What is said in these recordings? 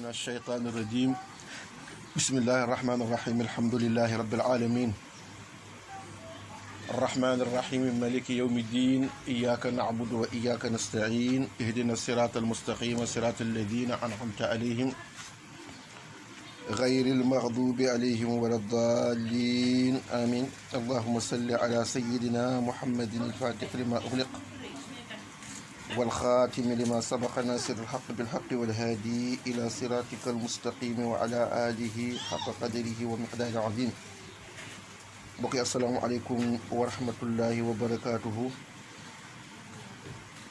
الشيطان الرجيم بسم الله الرحمن الرحيم الحمد لله رب العالمين الرحمن الرحيم مالك يوم الدين إياك نعبد وإياك نستعين اهدنا الصراط المستقيم صراط الذين أنعمت عليهم غير المغضوب عليهم ولا الضالين آمين اللهم صل على سيدنا محمد الفاتح لما أغلق والخاتم لما سبق ناصر الحق بالحق والهادي إلى صراطك المستقيم وعلى آله حق قدره ومقداره العظيم بقي السلام عليكم ورحمة الله وبركاته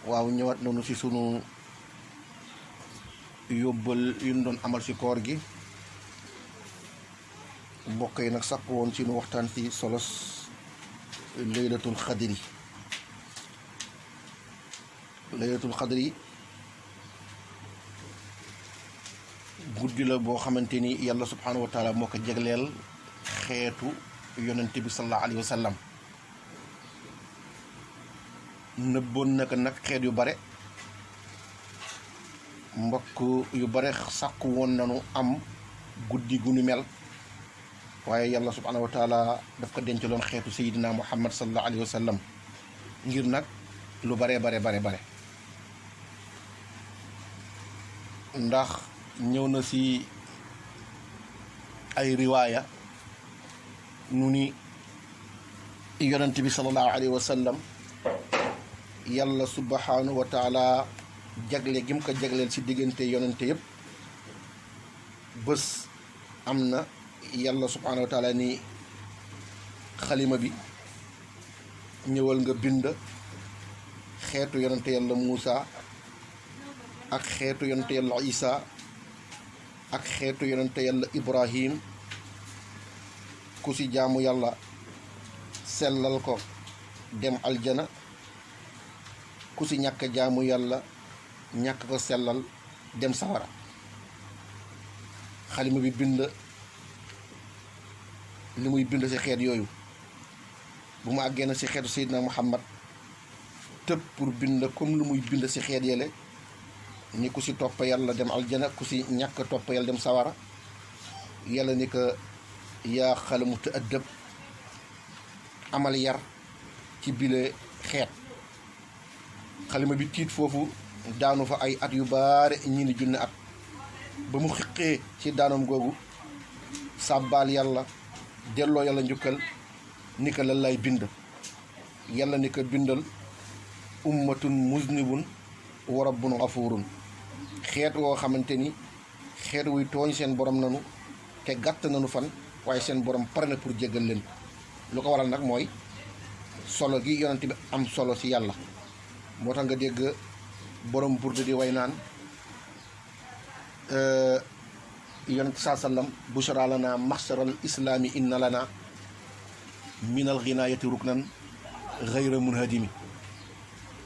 waaw ñëwaat nañu ci sunu yóbbal yu ñu doon amal ci koor gi mbokk yi nag sàkk woon ci nu waxtaan ci solos laylatul xadri guddi la boo xamante ni yàlla subhanahu wa taala moo ko jegleel xeetu yonente bi sallallahu alayhi wa sallam nëbboon naka nag xeet yu bare mbokk yu bare sàkku woon nanu am guddi gu nu mel waaye yàlla subhanahu wa taala daf ko dencaloon xeetu sayidina muhammad sallallahu alayhi wa sallam ngir nag lu bare ndax ñëw na ci ay riwaaya nu ni yonent bi sallallahu alayhi wa sallam yàlla subhanahu wa taala jagle gi mu ko jagleel ci diggante yonente yëpp bés am na yàlla subhanahu wa taala ni xalima bi ñëwal nga bind xeetu yonente yàlla Muusa ak xeetu yonente yàlla Isa ak xeetu yonente yàlla Ibrahim ku ci jaamu yàlla sellal ko dem aljana ku ci ñàkk jaamu yàlla ñàkk ko sellal dem sawara xalima bi bind li muy bind ci xeet yooyu bu mu àggee na ci xeetu Seydina Muhammad tëb pour bind comme lu muy bind ci xeet yele ni ku ci topp yàlla dem aljana ku ci ñàkk topp yàlla dem sawara yàlla ni ko yaa xalamu te ëddëb amal yar ci bile xeet xalima bi tiit foofu daanu fa ay at yu baare ñii ni junne at ba mu xiqee ci daanoom googu sàbbaal yàlla delloo yàlla njukkal ni ko lan lay bind yàlla ni ko bindal ummatun muznibun wa rabbun gafurun xeet woo xamante ni xeet wuy tooñ seen borom nanu te gàtt nanu fan waaye seen borom pare na pour jéggal leen lu ko waral nag mooy solo gi yonent bi am solo ci yàlla moo tax nga dégg borom burdu di way naan yonent saa sallam bushra lana maxsaral islaami inna lana minal ghinaayati ruknan ghayra munhadimi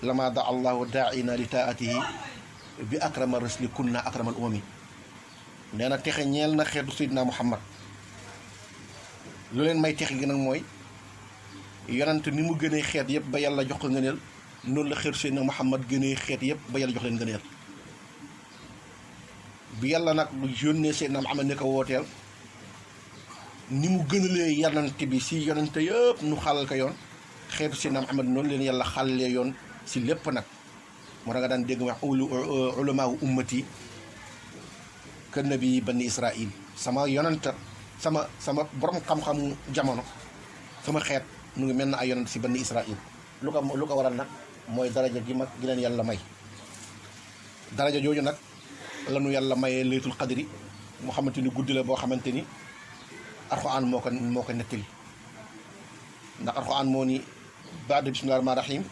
lama da allahu daaina li taatihi bi akrama rasli kunna akramal umami nee na texe ñeel na xeetu seydina muhammad lu leen may texe gi nag mooy yonent ni mu gënee xeet yëpp ba yàlla jox ko ngëneel noonu la xeetu seydina muhammad gënee xeet yëpp ba yàlla jox leen ngëneel bi yàlla nag lu yónnee seydina muhammad ne ko wooteel ni mu gënalee yonent bi si yonent yëpp nu xàllal ko yoon xeetu seydina muhammad noonu leen yàlla xàllee yoon si lépp nag moo tax nga daan dégg wax ulamaawu ummati ka nabi bani israil sama yonent sama borom xam-xamu jamono sama xeet mu ngi mel na ay yonent si bani israil lu ko waral nag mooy daraja gi mag gi leen yàlla may daraja jooju nag lanu yàlla mayee laytul qadri moo xamante ni guddi la boo xamante ni alxuraan moo ko nettali ndax alxuraan moo ni baada bismillahi rahmaani rahim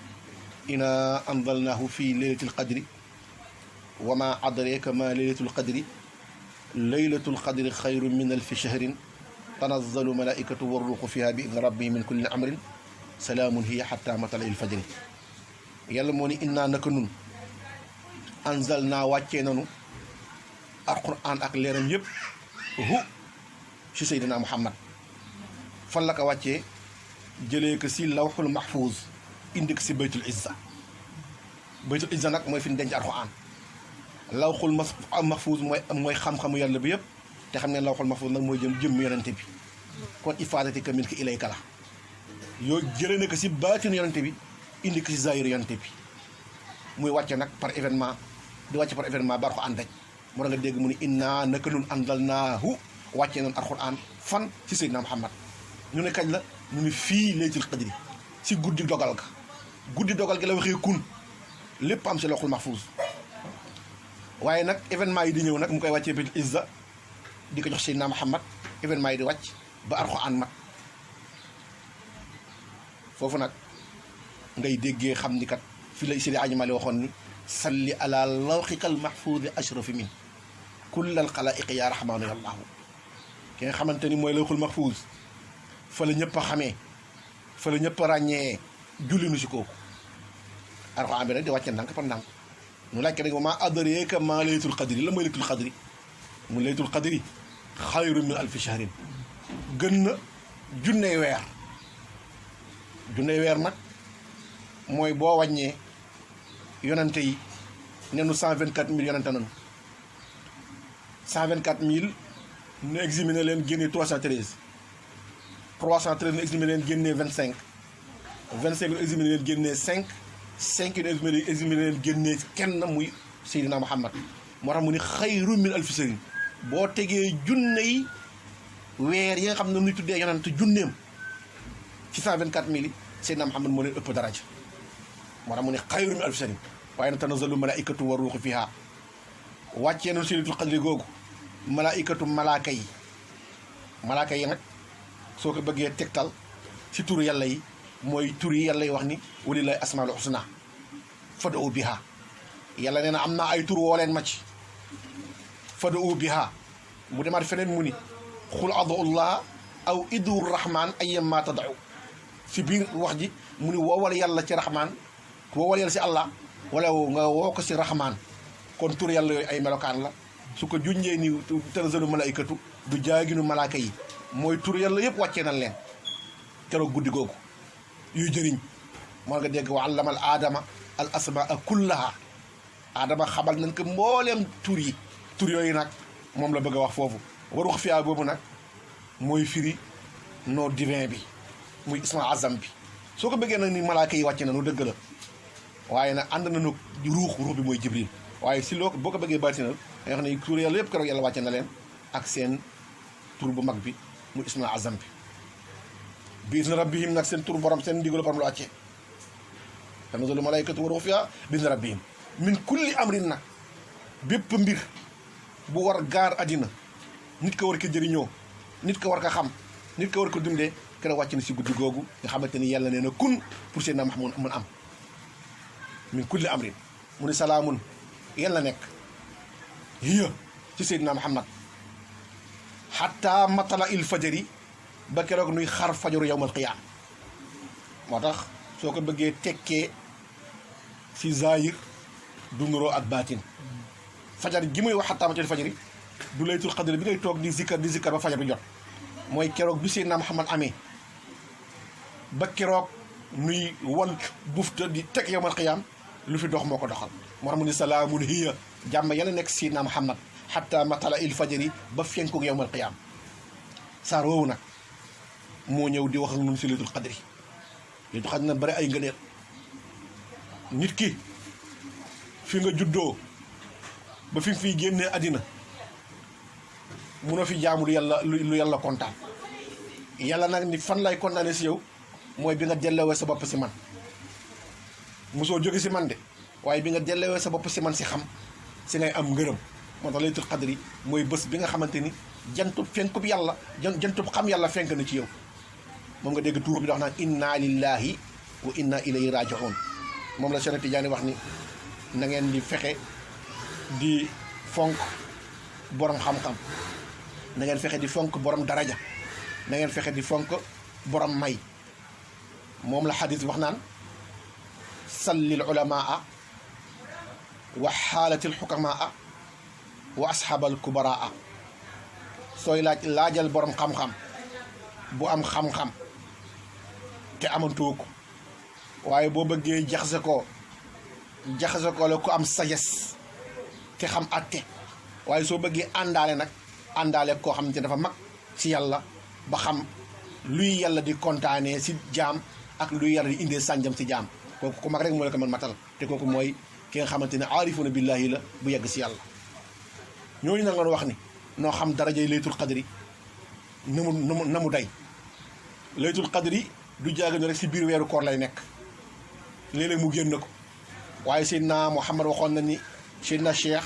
ina anzalnahu fi laylatil qadri wa ma adraka ma laylatul qadri laylatul qadri xayrun min alfi shahrin tanazzalu malaikatu warruuxu fiha bi idni rabbihim min kulli amrin salaamun hiya xatta matla'il fajri yàlla moo ni innaa naka nun anzalnaa wàccee nanu alquran ak leeram yëpp ci seydina muhammad fan la ko wàccee jëlee ko si lawxul mahfuuz indi ko si baytul izza nag mooy fi ñu denc alquran lawxul mahfuus mooy xam-xamu yàlla bi yëpp te xam ngeen lawxul mahfuus nag mooy jëm yonente bi kon ifaadati ka min ki ilayka la yoo jëlee na ko si baatinu yonente bi indi ko si zaahiru yonente bi muy wàcce nag par événement di wàcce par événement ba Alxuraan daj moo tax nga dégg mu ni inna naka nun anzalnaahu wàccee noonu Alxuraan fan si Seydina Muhammad ñu ne kañ la mu ni fii laylatul qadri si guddi dogal gi la waxee kun lépp am si lawxul mahfuus waaye nag événement yi di ñëw nag mu koy wàccee bil izza di ko jox Seydina Muhammad événement yi di wàcc ba Alxuraan mat foofu nag ngay déggee xam ni kat fi la Seydi Aji Maalik waxoon ni salli ala lawxikal mahfuudi ashrafi min kullal xalaa'iqi yaa rahmaanu yallaahu ki nga xamante ni mooy lawxul mahfuuz fa la ñëpp a xamee fa la ñëpp a ràññee julli nu si kooku Alxuraan bi nag di wàcce ndànk par ndànk ñu laaj ko nag maa adraaka maa laylatul qadri la mooy laylatul qadri mu laylatul qadri xayrun min alfi shahrin gën na junney weer nag mooy boo wàññee yonante yi nenu 124 000 yonante nanu 124 000 nu examiné leen génnee 313 nu examiné leen génnee 25 nu examiné leen génnee 5 nu examiné leen génnee kenn muy Seydina Muhammad moo tax mu ni xayru min alfi shahrin boo tegee junney weer yi nga xam ne nuy tuddee yonante junneem ci 124 000 yi Seydina Muhammad moo leen ëpp daraja moo tax mu ne xayru min alfi shahrin waaye nag tanazzalu malaaikatu wa ruuxu fiha wàccee nañu si laylatul qadri googu malaaka yi nag soo ko bëggee tegtal si turu yàlla yi mooy tur yi yàlla yi wax ni walillaahi asmaul husna fad'u biha yàlla nee na am naa ay tur woo leen ma ci fad'u biha mu demaat feneen mu ni xul ad'ullaah aw idu rahman ayyamma tad'u si biir wax ji mu ni woowal yàlla ci rahman woowal yàlla si allah wala nga woo ko si rahman kon tur yàlla yooyu ay melokaan la su ko junjee ni tanazzalu malaaikatu du jaaginu malaaka yi mooy tur yàlla yëpp wàccee nañ leen keroog guddi googu yuy jëriñ moo nga dégg wa allama al aadama al asmaa kullaha aadama xamal nañ ko mbooleem tur yooyu nag moom la bëgg a wax foofu waru wax fiyaa boobu nag mooy firi nom divin bi muy isma azam bi soo ko bëggee nag ni malaaka yi wàcce na nu dëgg la waaye nag ànd nañu ruux bi mooy jibril waaye si loo boo ko bëggee baatinal da nga xam ne tur yàlla yëpp keroog yàlla wàcce na leen ak seen tur bu mag bi muy isma azam bi biizni rabbihim nag seen tur borom seen ndigalu borom la wàccee tanazzalu malaikatu wa ruuhu fiihaa biizni rabbihim min kulli amrin nag bépp mbir bu war gaar àddina nit ko war ko jëriñoo nit ko war ko xam nit ko war ko dundee keroog wàcc na si guddi googu nga xamante ni yàlla nee na kun pour Seydina Muhammad mun am min kulli amrin mu ni salaamun yàlla nekk hiya ci Seydina Muhammad xatta matala il fajari ba keroog nuy xar fajaru yawmal qiyaam moo tax soo ko bëggee tekkee si zahir du nuroo ak baatin fajar gi muy wax xatta matala il fajari du laytul qadr bi ngay toog di zikkar ba fajar bi jot mooy keroog bi Seydina Muhammad amee ba keroog nuy wan bufta di teg yawmal qiyaam lu fi dox moo ko doxal moo tax mu ni salaamun hiya jàmm yàlla nekk Seydina Muhammad xatta matala il fajari ba fenkoog yawmal qiyaam saar woowu nag moo ñëw di wax ak ñun si laylatul qadri laylatul qadri na bari ay ngëneel nit ki fi nga juddoo ba fi nga fiy génnee àddina munoo fi jaamu lu yàlla kontaan yàlla nag ni fan lay kontaane si yow mooy bi nga delloowee sa bopp si man mosoo jóge si man de waaye bi nga delloowee sa bopp si man si xam si ngay am ngërëm moo tax laylatul qadri mooy bés bi nga xamante ni jantub fenkub yàlla jantub xam yàlla fenk na ci yow moom nga dégg tuur bi da wax naan inna lillahi wa inna ilayhi raji'un moom la Cheikh Tidiane wax ni na ngeen di fexe di fonk borom xam-xam na ngeen fexe di fonk borom daraja na ngeen fexe di fonk borom may moom la xadis wax naan sallil ulamaa wa xaalatil xukamaa wa asxaabal kubaraa sooy laajal borom xam-xam bu am xam-xam te amantoo ko waaye boo bëggee jaxase ko la ku am sagesse te xam àtte waaye soo bëggee àndaale nag àndaale koo xam ne dafa mag ci yàlla ba xam luy yàlla di kontaanee si jaam ak luy yàlla di indee sànjam si jaam kooku ku mag rek moo la ko mën matal te kooku mooy ki nga xamante ne aarifuna billahi la bu yegg si yàlla ñooñu nag wax ni noo xam darajay laytul qadri na mu day laytul qadri du jaaga rek si biir weeru koor lay nekk léeg-léeg mu génn ko waaye Seydina Muhammad waxoon na ni Seydina Cheikh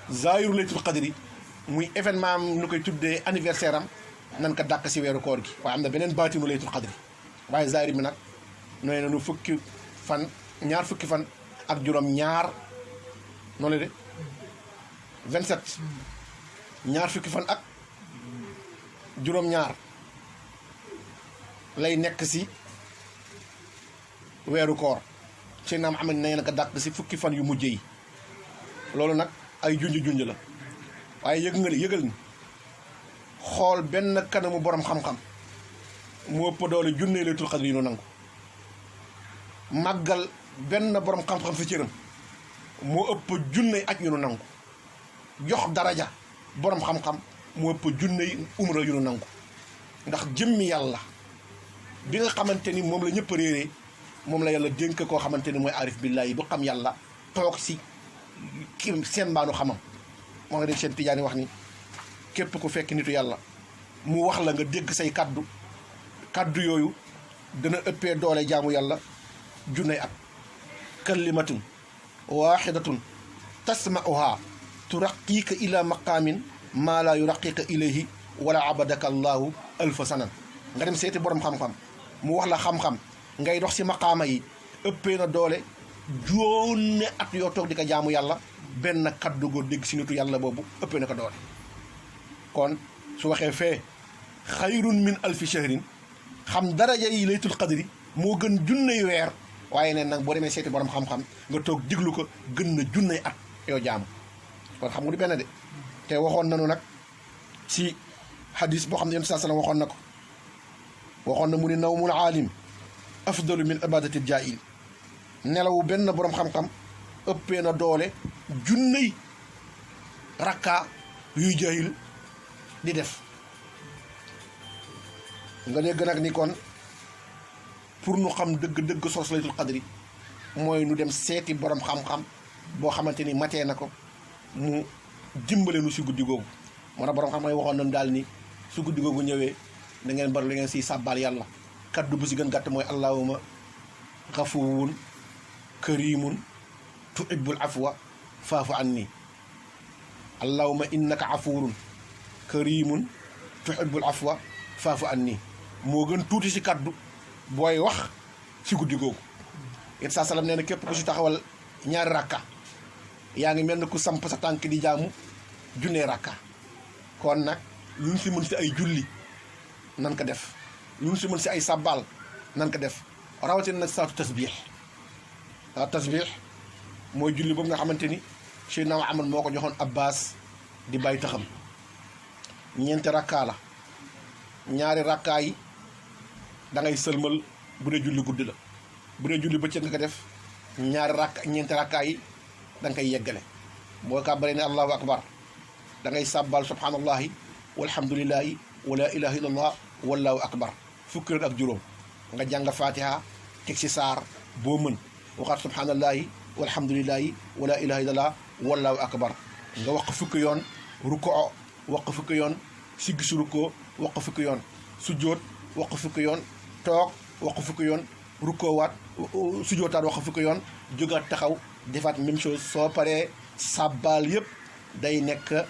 zaayiru laytul qadri muy événement am nu koy tuddee anniversaire am nan ko dàq si weeru koor gi waaye am na beneen baatinu laytul qadri waaye zaahir bi nag nooy nanu fukki fan ñaar fukki fan ak juróom ñaar noonu la de 27 ñaar fukki fan ak juróom ñaar lay nekk si weeru koor Seydina Muhammad nee na ko dàq si fukki fan yu mujj yi loolu nag ay junj la waaye yëgal ni xool benn kanamu borom xam-xam mu ëpp doole junne laytul qadri yi nu nangu màggal benn borom xam-xam fi cëram moo ëpp junne aj yu nu nangu jox daraja borom xam-xam moo ëpp junne umra yu nu nangu ndax jëmmi yàlla bi nga xamante ni moom la ñëpp réeree moom la yàlla dénk koo xamante ni mooy arif billahi bu xam yàlla toog si ki seen mbaanu xamam moo nga def seen tijaani wax ni képp ku fekk nitu yàlla mu wax la nga dégg say kaddu yooyu dana ëppee doole jaamu yàlla junney at kalimatun waxidatun tasma'uha turaqiika ila maqaamin maa laa yuraqiika ilayhi wala abadaka allahu alfa sanan nga dem seeti borom xam-xam mu wax la xam-xam ngay dox si maqaama yi ëppee na doole joone at yoo toog di ko jaamu yàlla benn kaddu goo dégg si nitu yàlla boobu ëppee na ko doole kon su waxee fee xayrun min alfi shahrin xam daraja yi laytul qadri moo gën junney weer waaye neen nag boo demee seeti borom xam-xam nga toog diglu ko gën na junney at yoo jaamu kon xam nga du benn de te waxoon nañu nag si hadis boo xam ne yéen saa sallam waxoon na ko waxoon na mu ni nawmul aalim afdalu min ibadati jaahil nelawu benn borom xam-xam ëppee na doole junney rakka yuy jaahil di def nga dégg nag ni kon pour nu xam dëgg-dëgg sos laytul qadri mooy nu dem seeti borom xam-xam boo xamante ni matee na ko mu dimbale nu si guddi googu moo tax borom xam-xam yi waxoon nañu daal ni su guddi googu ñëwee da ngeen bari la ngeen siy sàbbaal yàlla kaddu bu si gën gàtt mooy allahuma xafuwun karimun tuhibbul afwa faafu anni allahuma innaka afuwun karimun tuhibbul afwa faafu anni moo gën tuuti si kaddu booy wax si guddi googu it saa salaam nee na képp ku si taxawal ñaari rakka yaa ngi mel ne ku samp sa tànk di jaamu junnee rakka kon nag lu ñu si mën si ay julli nan ko def lu ñu si mën si ay sàbbaal nan ko def rawatina nag saatu tasbiix waaw tasbiix mooy julli boobu nga xamante ni Seydina Muhammad moo ko joxoon Abbas di bàyyi taxam ñeenti rakkaa la ñaari rakkaa yi da ngay sëlmal bu dee julli guddi la bu dee julli bëccëg nga ko def ñeenti rakkaa yi da nga koy yeggale boo kàbbaree ne allahu akbar da ngay sàbbal subhanallahi walhamdulillahi wala ilaha illallah wallahu akbar fukki yoon ak juróom nga jàng fatiha teg si saar boo mën waxaat subhanallahi walhamdulillahi wala ilaha illallah wallahu akbar nga wax fukki yoon rukkoo wax fukki yoon siggi si rukkoo wax fukki yoon sujjóot wax fukki yoon toog wax fukki yoon rukkoowaat sujjóotaat wax fukki yoon jógaat taxaw defaat même chose soo paree sàbbaal yëpp day nekk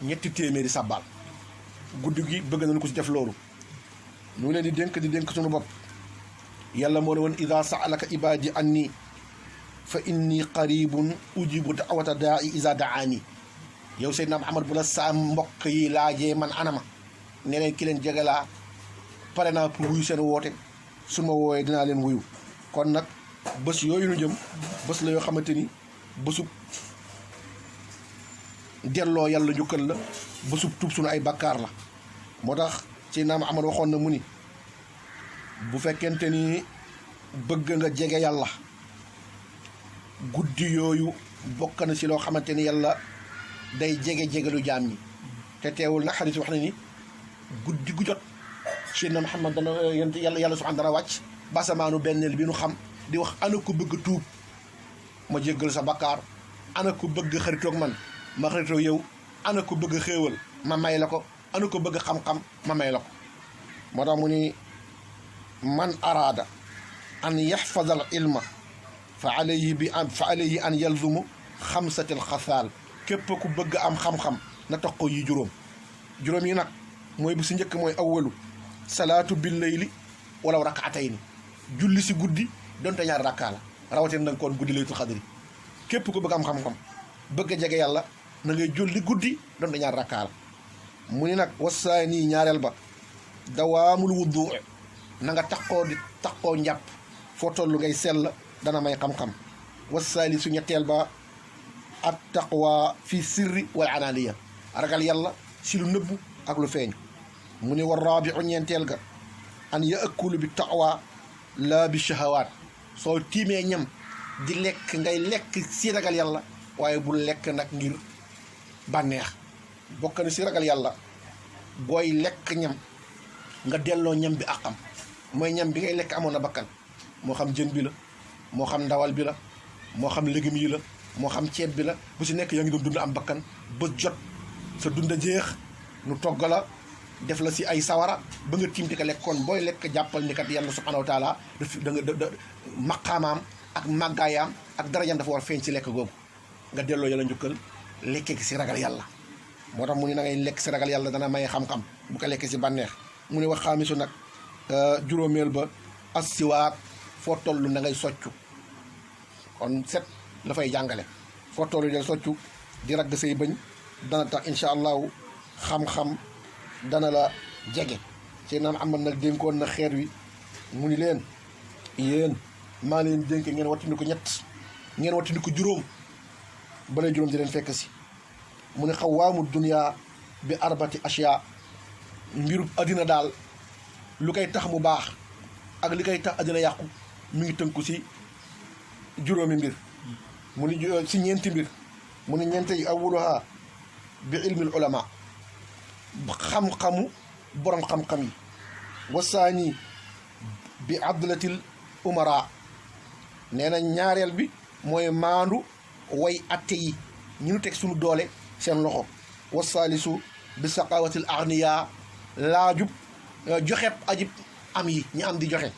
ñetti téeméeri sàbbaal guddi gi bëgg nañu ko si def loolu ñu leen di dénk suñu bopp yàlla moo ne woon ida saalaka ibadi anni fa inni qaribun ujibu da'wata daa'i iza da'ani yow Seydina Muhammad bu la sa mbokk yi laajee man anama ne leen ki leen jege laa pare naa pour wuyu seen woote su ma woowee dinaa leen wuyu kon nag bés yooyu nu jëm bés la yoo xamante ni bésub delloo yàlla njukkal la bésub tuub suñu ay bakkaar la moo tax Seydina Muhammad waxoon na mu ni bu fekkente ni bëgg nga jege yàlla guddi yooyu bokk na si loo xamante ni yàlla day jege-jegelu jaam ñi te teewul nag xadis wax na ni guddi gu jot Seydina Muhammad dana yàlla subhaanahu dana wàcc basamaanu benneel bi nu xam di wax ana ko bëgg tuub ma jéggal sa bakkaar, ana ko bëgg xaritoog man ma xaritoo yow, ana ko bëgg xéewal ma may la ko, ana ko bëgg xam-xam ma may la ko. moo tax mu ni man araada an yaxfada al ilma fa alayhi an yalzumu xamsatil xasaal. képp ku bëgg am xam-xam na tax ko yi juróom yi nag mooy bu si njëkk mooy awwalu salaatu bil layli walaw rakaatayni, julli si guddi donte ñaari rakkaa la, rawatina nag kon guddi laylatul xadri. képp ku bëgg am xam-xam bëgg a jege yàlla na ngay julli guddi donte ñaari rakkaa la. mu ni nag wasaani ñaareel ba dawaamul wudu na nga taxoo njàpp foo toll ngay sell dana may xam-xam. wasaali su ñetteel ba at taqwa fi sirri wal alaaniya, ragal yàlla si lu nëbbu ak lu feeñ. mu ni war raabiu ñeenteel ga an yaakulu bi taqwa laa bi shahawaat. soo tiimee ñam di lekk ngay lekk si ragal yàlla waaye bul lekk nag ngir bànneex. bokk na si ragal yàlla booy lekk ñam nga delloo ñam bi àqam, mooy ñam bi ngay lekk amoon na bakkan, moo xam jën bi la, moo xam ndawal bi la, moo xam légumes yi la, moo xam ceeb bi la, bu si nekk yaa ngi doon dund am bakkan ba jot sa dund jeex nu togg la def la si ay sawara ba nga tiim di ko lekk. kon booy lekk jàppal ni kat yàlla subhanahu wa taala da maqaamaam ak màggaayaam ak darajaam dafa war feeñ si lekk googu. nga delloo yàlla njukkal lekkee si ragal yàlla. moo tax mu ni na ngay lekk si ragal yàlla dana may xam-xam bu ko lekkee si bànneex. mu ne wax xaamisu nag juróomeel ba assiwaak foo toll na ngay soccu. kon set la fay jàngale foo toll del soccu di ragg say bëñ dana tax incha allahu xam-xam dana la jege. seen naan amal nag dénkoon na xeet wi mu ni leen yéen maa leen dénk ngeen wattandi ko ñett, ngeen wattandi ko juróom bala juróom di leen fekk si. mu ne xawaamu dunya bi arbati ashya, mbirub addina daal lu koy tax mu baax ak li koy tax addina yàqu mi ngi tënku si juróomi mbir. mu ni si ñeenti mbir. mu ni ñeente yi awwaluha bi ilmil ulama, xam-xamu borom xam-xam yi. wasaani bi adlatil umara, nee na ñaareel bi mooy maandu way atte yi ñu nu teg suñu doole seen loxo. wasaalisu bi saqawatil agniya, laajub joxeb ajib am yi ñi am di joxe.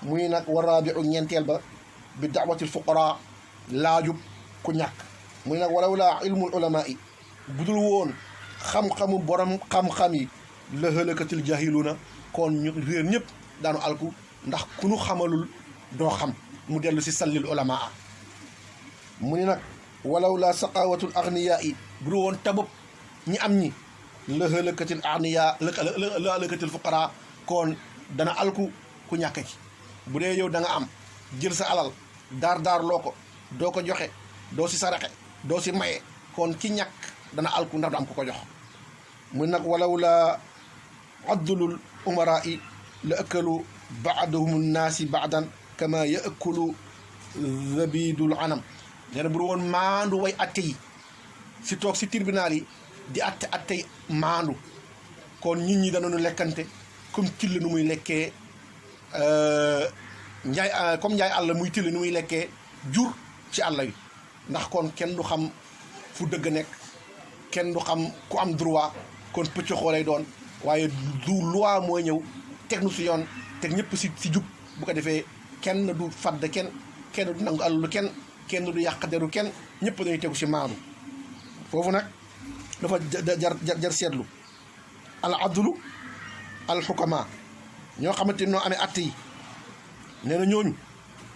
muy nag waraabiu ñeenteel ba bi daawatil fuqara, laajub ku ñàkk. muy nag walaw laa ilmul ulama yi, budul woon xam-xamu borom xam-xam yi la hëlakatil jahiluna, kon ñu réer ñëpp daanu alku, ndax ku nu xamalul doo xam. mu dellu si sallil ulamaa. mu ni nag walaw laa saqawatul agniya yi, budul woon tabub ñi am ñi la hëlakatil agniya la hëlakatil fuqara, kon dana alku ku ñàkk ci. bu dee yow da nga am jël sa alal daar loo ko doo ko joxe, doo si saraxe, doo si maye, kon ki ñàkk dana alku ndax du am ku ko jox. mu nag walaw la addulul umara yi la ëkkalu baadahum naasi baadan kama yaakulu zabidul anam. nee na bu woon maandu way atte yi si toog si tribunal yi di atte yi maandu, kon nit ñi danañu lekkante comme till nu muy lekkee njaay àll muy till nu muy lekkee jur ci àll wi. ndax kon kenn du xam fu dëgg nekk, kenn du xam ku am droit, kon pëcc xoolay doon. waaye du loi mooy ñëw teg nu si yoon, teg ñëpp si jub. bu ko defee kenn du fadd kenn du nangu alalu kenn du yàq deru kenn, ñëpp dañuy tegu si maanu. foofu nag dafa jar seetlu al adlu al xukama, ñoo xamante noo amee att yi. nee na ñooñu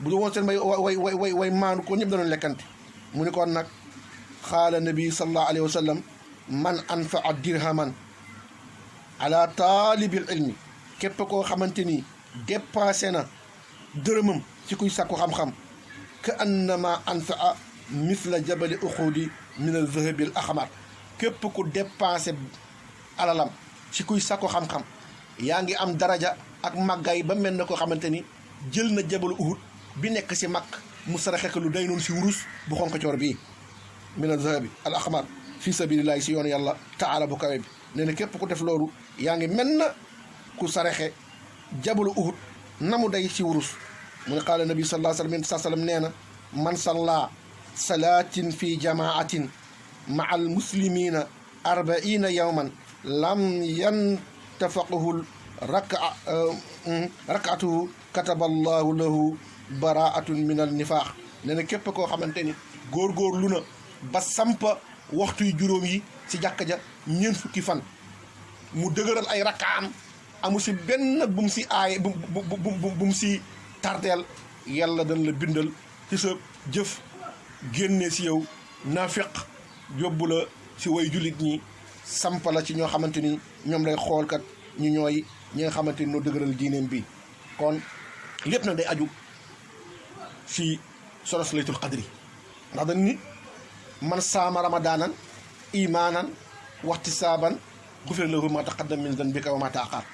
bu du woon seen way maanu ko ñëpp danoon lekkante. mu ni kon nag xaala nabi sallallahu alayhi wa sallam man anfaa dirhaman ala taalibil ilmi, képp koo xamante ni dépassé na dërëmam ci kuy sàkku xam-xam, ka annama anfaa misla jabali uxudi min al zahabi al ahmar. képp ku dépassé alalam ci kuy sàkku xam-xam yaa ngi am daraja ak màggaay ba mel na koo xamante ni jël na jabalu uhud bi nekk si mag mu saraxe ko lu day noonu si wurus bu xonk coor bii mina zahabi al ahmar fi sabilillahi si yoonu yàlla taala bu kawe bi nee na képp ku def loolu yaa ngi mel na ku saraxe jabalu uhud na mu day si wurus mu ne qaala nabi sallallahu alayhi wa sallam nee na man salla salaatin fi jamaatin maa al muslimina 40 yawman lam yantafaqhu rakaatuhu kataba allahu lahu baraatun min al nifaax nee na képp koo xamante ni góorgóorlu na ba sampa waxtu yu juróom yi si jàkka ja ñeent fukki fan mu dëgëral ay rakkaam amu si benn bu mu si aay bu mu si tardeel yàlla dañ la bindal ci sa jëf génne si yow naafiq yóbbu la si way jullit ñi sampa la ci ñoo xamante ni ñoom lay xoolkat ñu ñooy ñi nga xamante ni noo dëgëral diineem bi kon lépp nag day aju si solos laytul qadri ndax dañ ni man saama ramadaanan imaanan waxtisaaban gufira lahu ma taqaddama min zanbika wa ma taaxar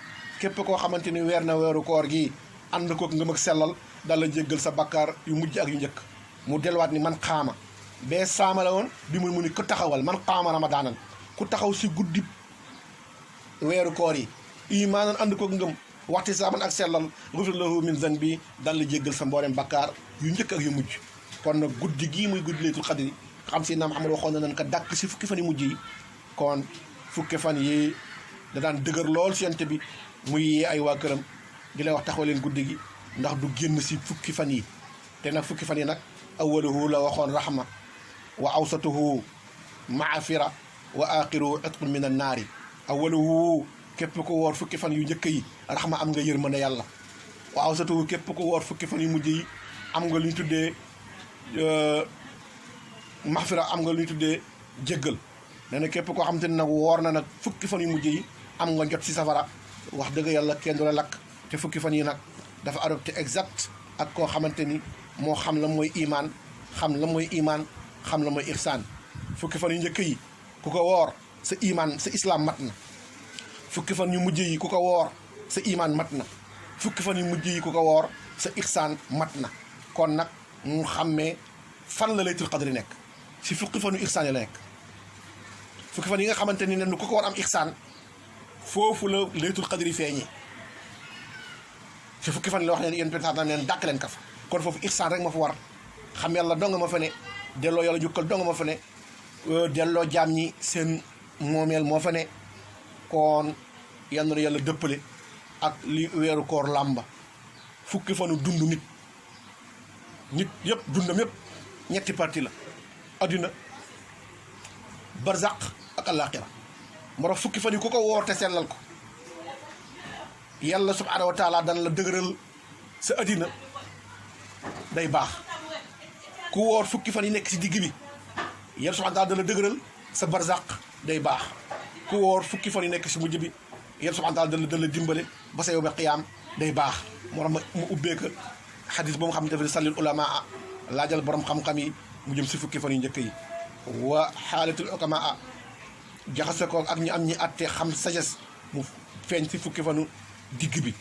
képp koo xamante ni weer na weeru koor gi ànd kook ngëm ak sellal daal la jéggal sa bakkaar yu mujj ak yu njëkk mu delluwaat ni man xaama bee saama la woon bi mu ni ko taxawal man xaama ramadaanan ku taxaw si guddi weeru koor yi imaanan ànd kook ngëm waxtisaaban ak sellal gufira lahu min zanbi daal la jéggal sa mboolem bakkaar yu njëkk ak yu mujj kon nag guddi gii muy guddi laytul xadri xam si naam Muhammad waxoon na nan ko dàkk si fukki fan yi mujj yi kon fukki fan yi da daan dëgër lool si yonent bi muy yee ay waa këram di lay wax taxaw leen guddi gi ndax du génn si fukki fan yi te nag fukki fan yi nag awaluhu la waxoon rahma wa awsatuhu maafira wa axiruhu itqun min an naari awaluhu képp ko woor fukki fan yu njëkk yi rahma am nga yërmande yàlla wa awsatuhu képp ko woor fukki fan yu mujj yi am nga lu ñu tuddee maxfira am nga lu ñu tuddee jéggal nee na képp koo xamante ne nag woor na nag fukki fan yu mujj yi am nga jot si safara wax dëgg yàlla kenn du la lakk te fukki fan yi nag dafa adopté exact ak koo xamante ni moo xam la mooy imaan xam la mooy imaan xam la mooy ihsaan fukki fan yu njëkk yi ku ko woor sa imaan sa islam mat na fukki fan yu mujj yi ku ko woor sa imaan mat na fukki fan yu mujj yi ku ko woor sa ihsaan mat na kon nag mu xàmmee fan la laytul qadri nekk si fukki fan yu ihsaan yi la nekk fukki fan yi nga xamante ni ne ku ko war am ihsaan foofu la laytul qadri feeñee si fukki fan yi la wax ne yéen peut-être neen dàkk leen ka fa kon foofu ihsaan rek ma fa war xam yàlla donga ma fa ne delloo yàlla jukkal donga ma fa ne delloo jaam ñi seen moomeel moo fa ne kon yal na yàlla dëppale ak li weeru koor làmba fukki fanu dund nit yëpp dundam yëpp ñetti parti la adduna barzaq ak àllaaxira moo tax fukki fan yi ku ko woor te sellal ko yàlla subhaanahu wa taala dana la dëgëral sa addina day baax ku woor fukki fan yi nekk si digg bi yàlla subhaanahu wa taala dana la dëgëral sa barzaq day baax ku woor fukki fan yi nekk si mujj bi yàlla subhaanahu wa taala dana la dimbale ba sa yow ba qiyaam day baax moo tax ma ubbee ko xadis ba mu xam ne dafa sallil ulamaa laajal borom xam-xam yi mu jëm si fukki fan yu njëkk yi wa xaalatul ukamaa jaxase ko ak ñu am ñi atte xam sagesse mu feeñ si fukki fanu digg bi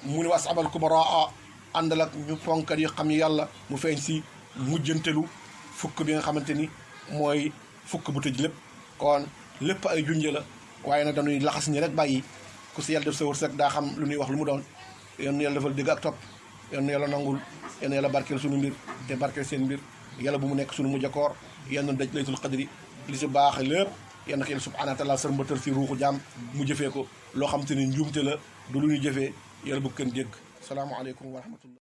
mu ne was abal kubaraa àndal ak ñu fonkat yi xam yàlla mu feeñ si mujjantelu fukk bi nga xamante ni mooy fukk bu tëj lépp kon lépp ay junje la waaye nag dañuy laxas ñi rek bàyyi ku si yàlla def sa wërsëg daa xam lu ñuy wax lu mu doon yoon yàlla defal dégg ak topp yoon yàlla nangul yoon yàlla barkeel suñu mbir te barkeel seen mbir yàlla bu mu nekk suñu mujj koor yenn daj laytul qadri li si baax lépp yenn xel subhanahu wa taala sër mbatal si ruuxu jaam mu jëfee ko loo xam te ne njuumte la du lu ñu jëfee yàlla bu kenn dégg salaamaaleykum wa rahmatullah